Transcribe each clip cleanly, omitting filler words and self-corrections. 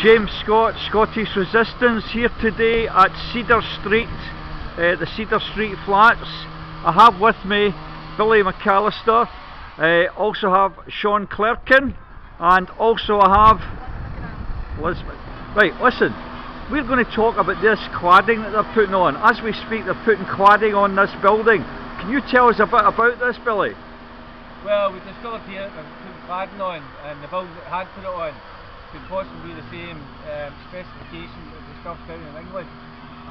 James Scott, Scottish Resistance, here today at Cedar Street, the Cedar Street flats. I have with me Billy McAllister, also have Sean Clerkin, and also I have Elizabeth. Right, listen, we're going to talk about this cladding that they're putting on. As we speak, they're putting cladding on this building. Can you tell us a bit about this, Billy? Well, we discovered here that they're putting cladding on, and the building that had put it on could possibly be the same specification as the stuff down in England.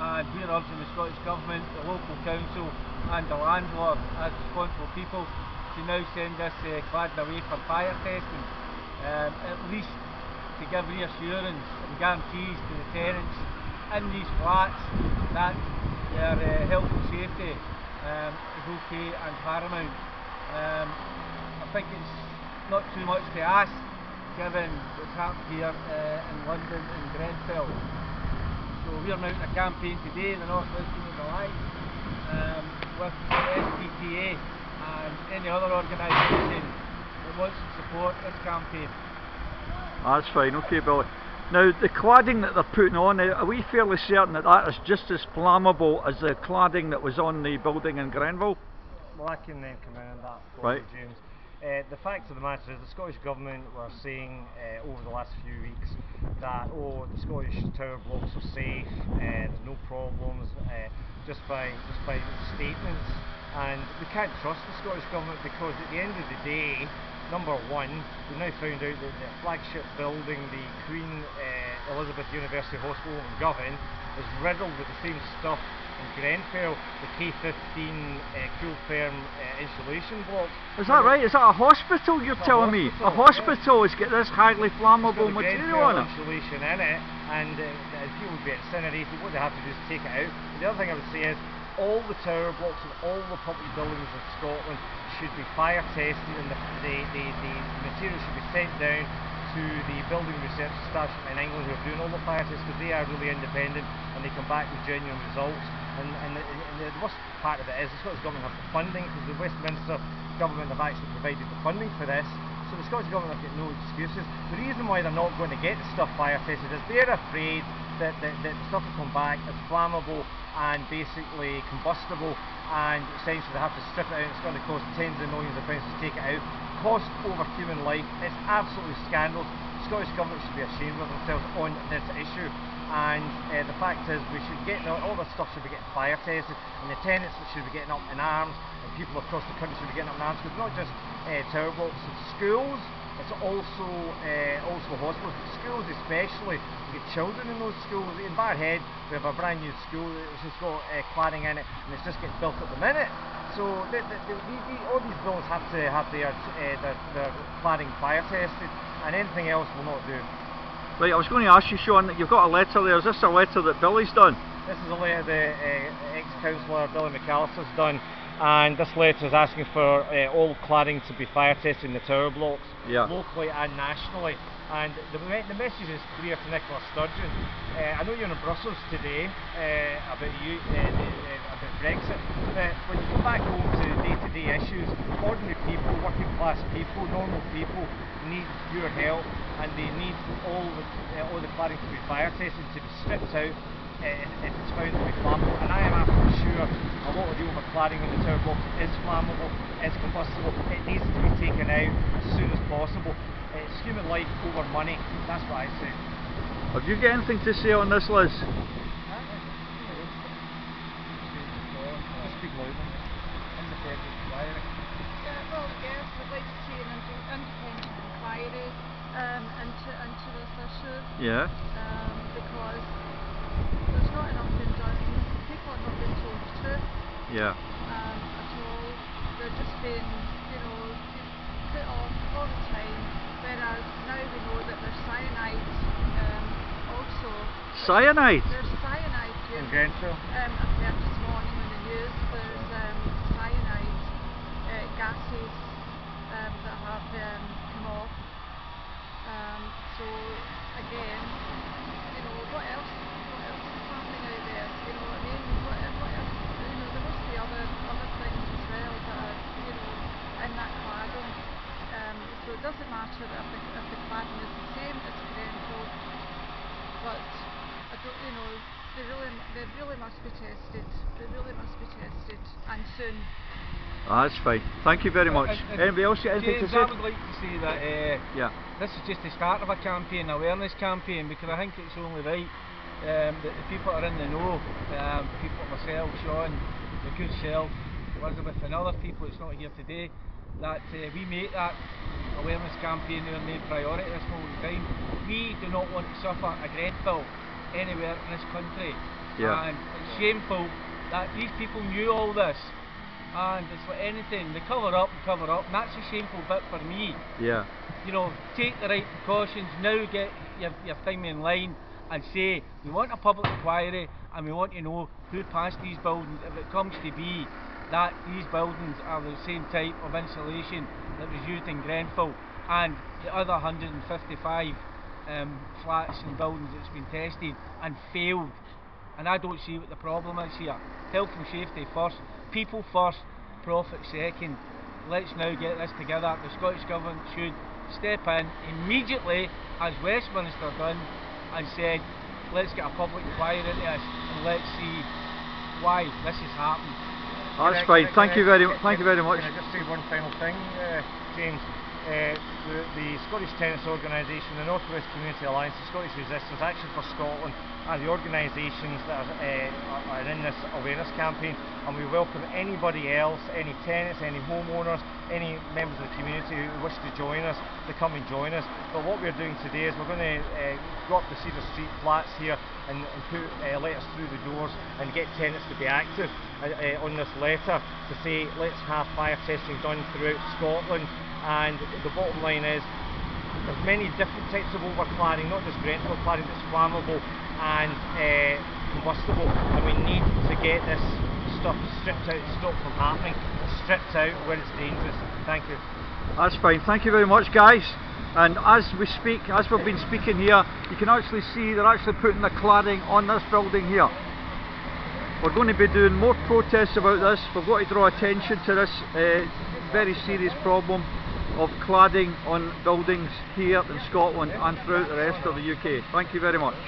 And we're urging the Scottish Government, the local council and the landlord as responsible people to now send this cladding away for fire testing, at least to give reassurance and guarantees to the tenants in these flats that their health and safety is okay and paramount. I think it's not too much to ask given what's happened here in London and Grenfell. So we're mounting a campaign today in the North West Alliance with the SPTA and any other organisation that wants to support this campaign. That's fine, okay Billy. Now the cladding that they're putting on, are we fairly certain that that is just as flammable as the cladding that was on the building in Grenville? Well, I can then come in on that for you, James. The fact of the matter is the Scottish Government were saying over the last few weeks that the Scottish tower blocks are safe, there's no problems, just by statements, and we can't trust the Scottish Government because at the end of the day, number one, we've now found out that the flagship building, the Queen Elizabeth University Hospital in Govan, is riddled with the same stuff in Grenfell, the K15 cool firm insulation blocks. Is that right? Is that a hospital you're telling me? A hospital has got this highly flammable material on it? Insulation in it, and people would be incinerated. What they have to do is take it out. But the other thing I would say is all the tower blocks and all the public buildings in Scotland should be fire tested, and the material should be sent down to the building research establishment in England who are doing all the fire tests, because they are really independent and they come back with genuine results. And the worst part of it is the Scottish Government have the funding, because the Westminster Government have actually provided the funding for this. So the Scottish Government have got no excuses. The reason why they're not going to get the stuff fire tested is they're afraid that the stuff will come back as flammable and basically combustible, and essentially they have to strip it out. It's going to cost tens of millions of pounds to take it out. Cost over human life. It's absolutely scandalous. The Scottish Government should be ashamed of themselves on this issue. And the fact is, we should get all this stuff should be getting fire tested, and the tenants should be getting up in arms, and people across the country should be getting up in arms, because it's not just tower blocks, it's schools, it's also hospitals, but schools especially. You get children in those schools. In Barhead, we have a brand new school that's just got cladding in it, and it's just getting built at the minute. So all these buildings have to have their cladding fire tested, and anything else will not do. Right, I was going to ask you, Sean, that you've got a letter there. Is this a letter that Billy's done? This is a letter that ex-councillor Billy McAllister's done, and this letter is asking for all cladding to be fire tested in the tower blocks, locally and nationally. And the message is clear to Nicola Sturgeon. I know you're in Brussels today about Brexit, but when you come back home to day-to-day issues, ordinary people, working class people, normal people need your help, and they need all the cladding to be fire tested, to be stripped out if it's found to be flammable. And I am absolutely sure a lot of the over cladding on the tower blocks is flammable, is combustible. It needs to be taken out as soon as possible. It's human life over money. That's what I say. Have you got anything to say on this, Liz? Just speak louder. Well, yes, we'd like to see an independent inquiry into this issue. Yeah. Because there's not enough being done. People are not being told the truth. Yeah. At all. They're just being, put off all the time. Whereas now we know that there's cyanide also. Cyanide? There's cyanide here. In Grenfell? I've heard this morning in the news there's cyanide gases that have come off. So again, what else is happening out there? What else? There must be other things as well that are, in that cladding. So it doesn't matter if the cladding is the same as Grenfell. you know, they really must be tested. They really must be tested, and soon. That's fine. Thank you very much. Anybody else got anything James, to say? I would like to say that this is just the start of a campaign, an awareness campaign, because I think it's only right that the people that are in the know, people like myself, Sean, the good self, Elizabeth and other people that's not here today, that we make that awareness campaign our main priority at this moment in time. We do not want to suffer a Grenfell anywhere in this country, and it's shameful that these people knew all this, and it's like anything, they cover up, and that's a shameful bit for me. Yeah. You know, take the right precautions, now get your thing in line and say, we want a public inquiry and we want to know who passed these buildings, if it comes to be that these buildings are the same type of insulation that was used in Grenfell and the other 155 flats and buildings that's been tested and failed. And I don't see what the problem is here. Health and safety first, people first, profit second. Let's now get this together. The Scottish Government should step in immediately, as Westminster done, and said, let's get a public inquiry into this and let's see why this has happened. That's fine. Thank you very much. Can I just say one final thing, James? The Scottish Tenants Organisation, the North West Community Alliance, the Scottish Resistance, Action for Scotland are the organisations that are in this awareness campaign, and we welcome anybody else, any tenants, any homeowners, any members of the community who wish to join us, to come and join us. But what we're doing today is we're going to go up the Cedar Street flats here and put letters through the doors and get tenants to be active on this letter to say let's have fire testing done throughout Scotland. And the bottom line is there's many different types of overcladding, not just Grenfell cladding, that's flammable and combustible, and we need to get this stuff stripped out, stop from happening, stripped out where it's dangerous. Thank you. That's fine. Thank you very much, guys. And as we speak, as we've been speaking here, you can actually see they're actually putting the cladding on this building here. We're going to be doing more protests about this. We've got to draw attention to this very serious problem of cladding on buildings here in Scotland and throughout the rest of the UK. Thank you very much.